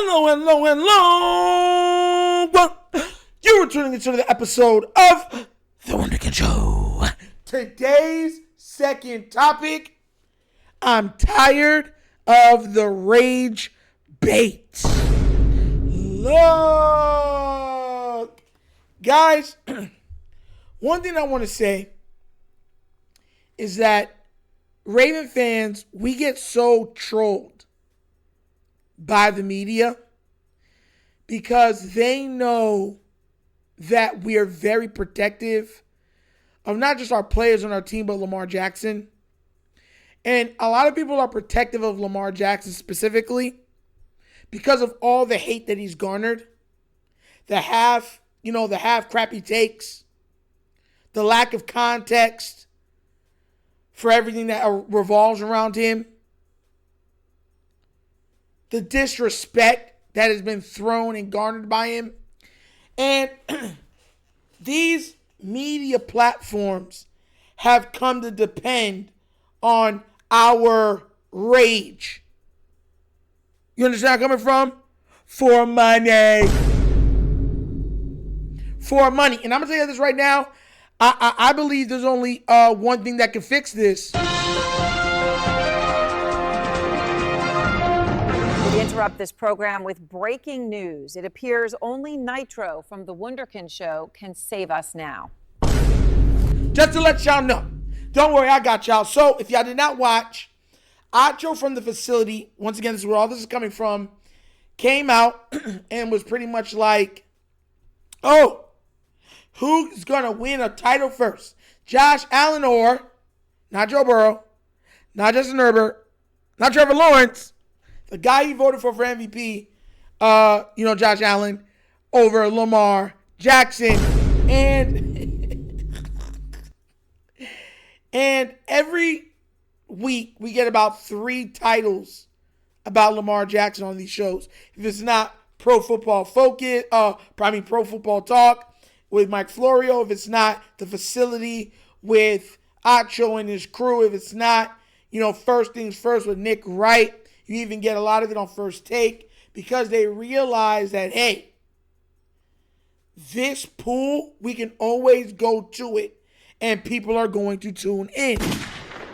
Hello. You are tuning into the episode of The Wunderkind Show. Today's second topic, I'm tired of the rage bait. Look, guys, one thing I want to say is that Raven fans, we get so trolled by the media because they know that we are very protective of not just our players on our team, but Lamar Jackson. And a lot of people are protective of Lamar Jackson specifically because of all the hate that he's garnered, the half crappy takes, the lack of context for everything that revolves around him, the disrespect that has been thrown and garnered by him. And these media platforms have come to depend on our rage. You understand where I'm coming from? For money. For money. And I'm going to tell you this right now. I believe there's only one thing that can fix this. We interrupt this program with breaking news. It appears only Nitro from TheWunderkindShow can save us now. Just to let y'all know. Don't worry, I got y'all. So, if y'all did not watch, Acho from the facility, once again, this is where all this is coming from, came out and was pretty much like, oh, who's going to win a title first? Josh Allen or, not Joe Burrow, not Justin Herbert, not Trevor Lawrence, the guy he voted for MVP, Josh Allen, over Lamar Jackson. And every week we get about 3 titles about Lamar Jackson on these shows. If it's not Pro Football Focus, Pro Football Talk with Mike Florio, if it's not The Facility with Acho and his crew, if it's not, First Things First with Nick Wright, you even get a lot of it on First Take because they realize that, hey, this pool, we can always go to it and people are going to tune in.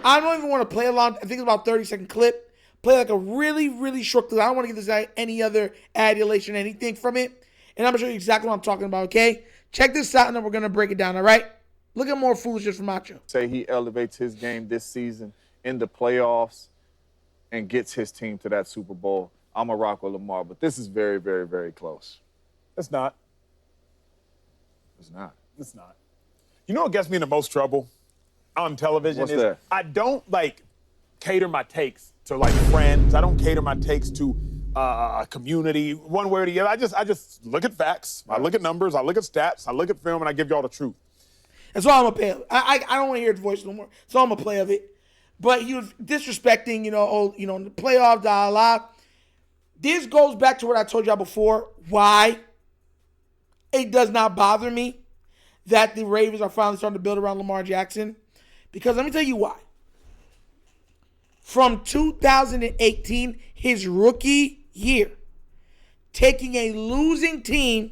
I don't even want to play a long, I think it's about 30-second clip. Play like a really, really short clip. I don't want to give this guy any other adulation, anything from it. And I'm going to show you exactly what I'm talking about, okay? Check this out and then we're going to break it down, all right? Look at more foolishness from Acho. Say he elevates his game this season in the playoffs and gets his team to that Super Bowl. I'm a rock with Lamar, but this is very, very, very close. It's not. It's not. It's not. You know what gets me in the most trouble on television What's is that? I don't cater my takes to friends. I don't cater my takes to a community, one way or the other. I just look at facts. I look at numbers. I look at stats. I look at film, and I give y'all the truth. That's all I'm gonna play of. I don't want to hear his voice no more. So I'm gonna play of it. But he was disrespecting, the playoff, This goes back to what I told y'all before. Why it does not bother me that the Ravens are finally starting to build around Lamar Jackson. Because let me tell you why. From 2018, his rookie year, taking a losing team,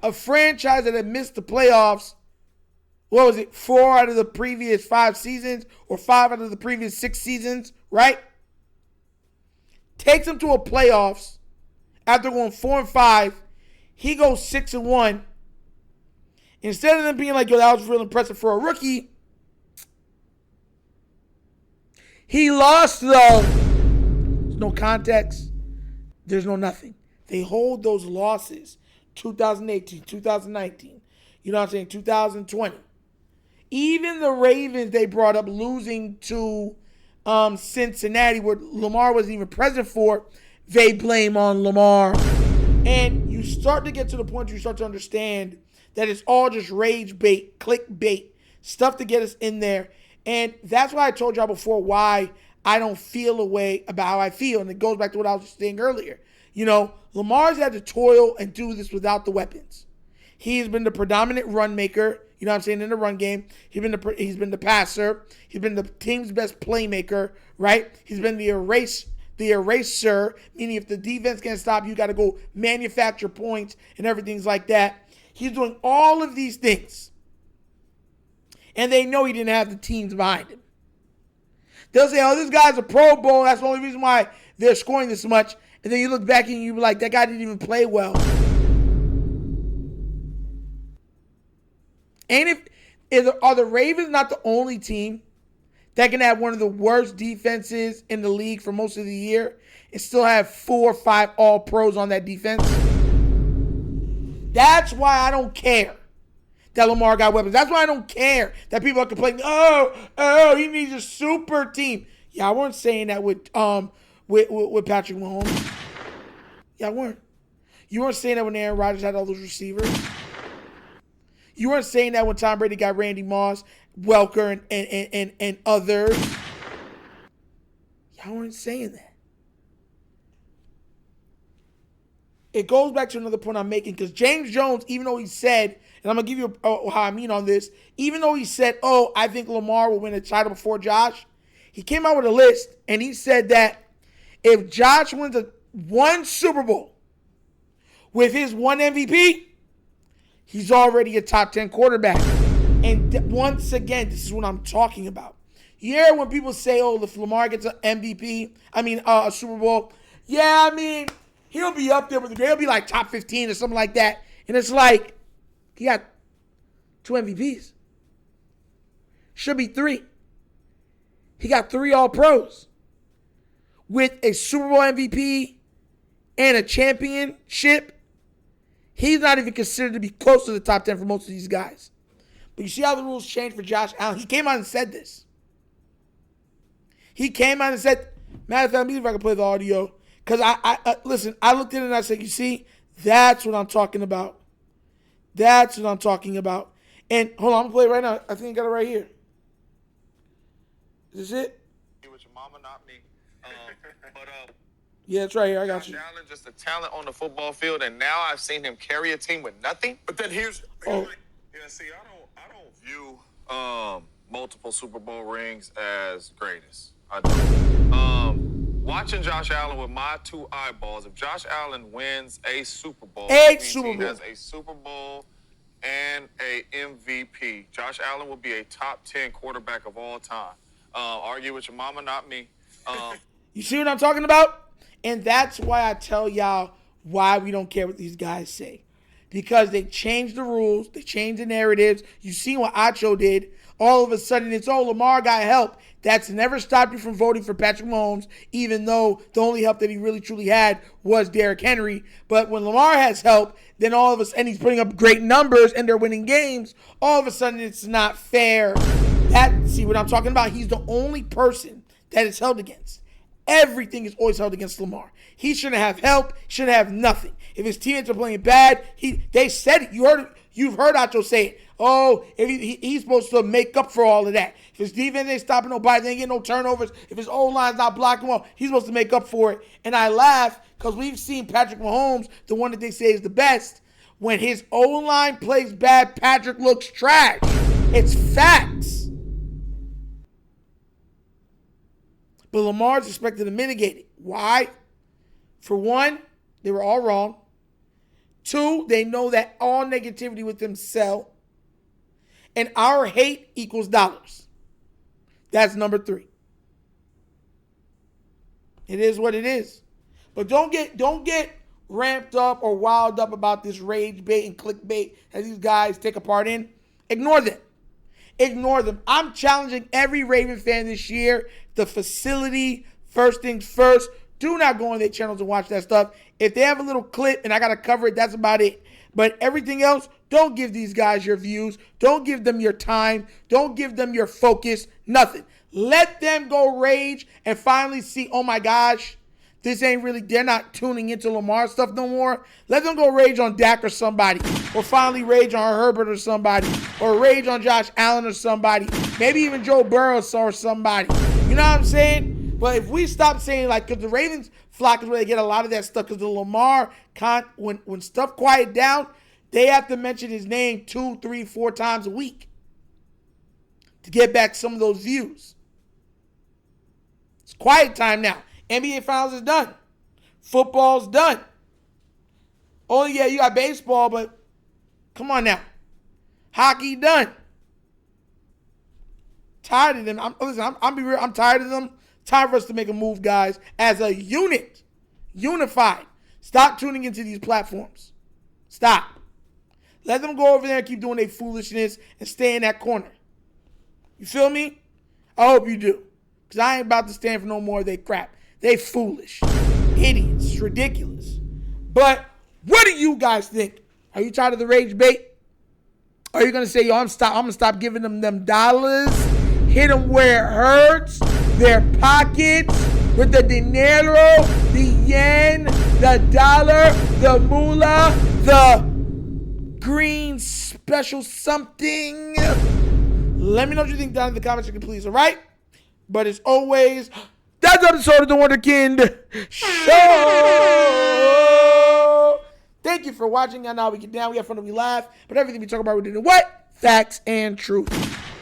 a franchise that had missed the playoffs, 4 out of the previous 5 seasons or 5 out of the previous 6 seasons, right? Takes him to a playoffs after going 4-5. He goes 6-1. Instead of them being like, yo, that was real impressive for a rookie, he lost, though. There's no context. There's no nothing. They hold those losses. 2018, 2019, 2020. Even the Ravens, they brought up losing to Cincinnati, where Lamar wasn't even present for, they blame on Lamar. And you start to get to the point where you start to understand that it's all just rage bait, clickbait, stuff to get us in there. And that's why I told y'all before why I don't feel a way about how I feel. And it goes back to what I was saying earlier. Lamar's had to toil and do this without the weapons. He's been the predominant run maker, in the run game. He's been the passer. He's been the team's best playmaker, right? He's been the the eraser, meaning if the defense can't stop you got to go manufacture points and everything's like that. He's doing all of these things. And they know he didn't have the teams behind him. They'll say, oh, this guy's a Pro Bowl. That's the only reason why they're scoring this much. And then you look back and you be like, that guy didn't even play well. And are the Ravens not the only team that can have one of the worst defenses in the league for most of the year and still have 4 or 5 all-pros on that defense? That's why I don't care that Lamar got weapons. That's why I don't care that people are complaining, oh, he needs a super team. Yeah, I weren't saying that with Patrick Mahomes. Yeah, I weren't. You weren't saying that when Aaron Rodgers had all those receivers. You weren't saying that when Tom Brady got Randy Moss, Welker, and others. Y'all weren't saying that. It goes back to another point I'm making, because James Jones, even though he said, and I'm going to give you how I mean on this, even though he said, I think Lamar will win a title before Josh, he came out with a list, and he said that if Josh wins one Super Bowl with his one MVP, he's already a top 10 quarterback. And once again, this is what I'm talking about. Yeah, when people say, if Lamar gets an MVP, a Super Bowl, he'll be up there with the great. He'll be like top 15 or something like that. And it's like, he got 2 MVPs. Should be 3. He got 3 All-Pros with a Super Bowl MVP and a championship. He's not even considered to be close to the top 10 for most of these guys. But you see how the rules changed for Josh Allen? He came out and said this. He came out and said, matter of fact, let me see if I can play the audio. Because listen, I looked at it and I said, you see, that's what I'm talking about. That's what I'm talking about. And hold on, I'm going to play it right now. I think I got it right here. Is this it? With your mama, not me. Yeah, it's right here. I got you. Josh Allen, just a talent on the football field, and now I've seen him carry a team with nothing. But then here's See, I don't view multiple Super Bowl rings as greatness. I don't. Watching Josh Allen with my 2 eyeballs, if Josh Allen wins a Super Bowl, he has a Super Bowl and a MVP. Josh Allen will be a top 10 quarterback of all time. Argue with your mama, not me. You see what I'm talking about? And that's why I tell y'all why we don't care what these guys say. Because they changed the rules. They changed the narratives. You see what Acho did. All of a sudden, it's, Lamar got help. That's never stopped you from voting for Patrick Mahomes, even though the only help that he really truly had was Derrick Henry. But when Lamar has help, then all of a sudden he's putting up great numbers and they're winning games. All of a sudden, it's not fair. See what I'm talking about? He's the only person that is held against. Everything is always held against Lamar. He shouldn't have help. Shouldn't have nothing. If his teammates are playing bad, they said it. You've heard Acho say it. If he's supposed to make up for all of that. If his defense ain't stopping nobody, they ain't getting no turnovers. If his O-line's not blocking well, he's supposed to make up for it. And I laugh because we've seen Patrick Mahomes, the one that they say is the best. When his O-line plays bad, Patrick looks trash. It's facts. But Lamar's expected to mitigate it. Why? For one, they were all wrong. 2, they know that all negativity with them sell. And our hate equals dollars. That's number 3. It is what it is. But don't get ramped up or wild up about this rage bait and clickbait that these guys take a part in. Ignore them. Ignore them. I'm challenging every Raven fan this year. The facility, first things first. Do not go on their channels and watch that stuff. If they have a little clip and I got to cover it, that's about it. But everything else, don't give these guys your views. Don't give them your time. Don't give them your focus. Nothing. Let them go rage and finally see, oh my gosh, this ain't really, they're not tuning into Lamar stuff no more. Let them go rage on Dak or somebody. Or finally rage on Herbert or somebody. Or rage on Josh Allen or somebody. Maybe even Joe Burrow or somebody. You know what I'm saying? But if we stop saying, because the Ravens flock is where they get a lot of that stuff, because the Lamar, when stuff quiet down, they have to mention his name 2, 3, 4 times a week to get back some of those views. It's quiet time now. NBA Finals is done. Football's done. Oh, yeah, you got baseball, but come on now. Hockey done. Tired of them. I'm be real. I'm tired of them. Time for us to make a move, guys, as a unit. Unified. Stop tuning into these platforms. Stop. Let them go over there and keep doing their foolishness and stay in that corner. You feel me? I hope you do. Because I ain't about to stand for no more of their crap. They foolish. Idiots. It's ridiculous. But what do you guys think? Are you tired of the rage bait? Are you going to say, yo, I'm going to stop giving them dollars? Hit them where it hurts. Their pockets with the dinero, the yen, the dollar, the moolah, the green special something. Let me know what you think down in the comments section, please, all right? But as always, that's episode of The Wunderkind Show. Thank you for watching. I know we get down, we have fun, and we laugh, but everything we talk about, we're doing what? Facts and truth.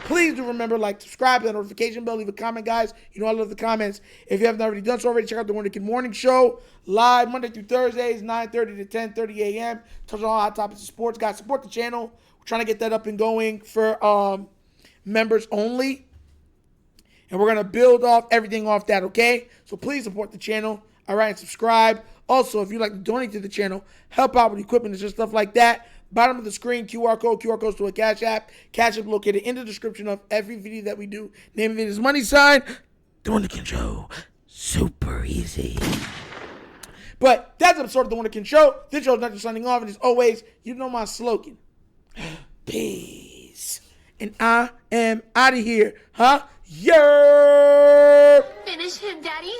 Please do remember, like, subscribe, that notification bell, leave a comment, guys. You know I love the comments. If you haven't already done so already, check out the Wunderkind Morning Show, live Monday through Thursdays, 9:30 to 10:30 a.m. Touch on all hot topics of sports. Guys, support the channel. We're trying to get that up and going for members only. And we're going to build off everything off that, okay? So please support the channel, all right, and subscribe. Also, if you'd like to donate to the channel, help out with equipment and just stuff like that, bottom of the screen, QR codes to a Cash App. Cash App located in the description of every video that we do. Name of it is money sign, TheWunderkindShow. Show. Super easy. But that's an episode of The Wunderkind Show. This show is not just signing off, and as always, you know my slogan. Peace. And I am out of here. Huh? Yeah. Finish him, Daddy.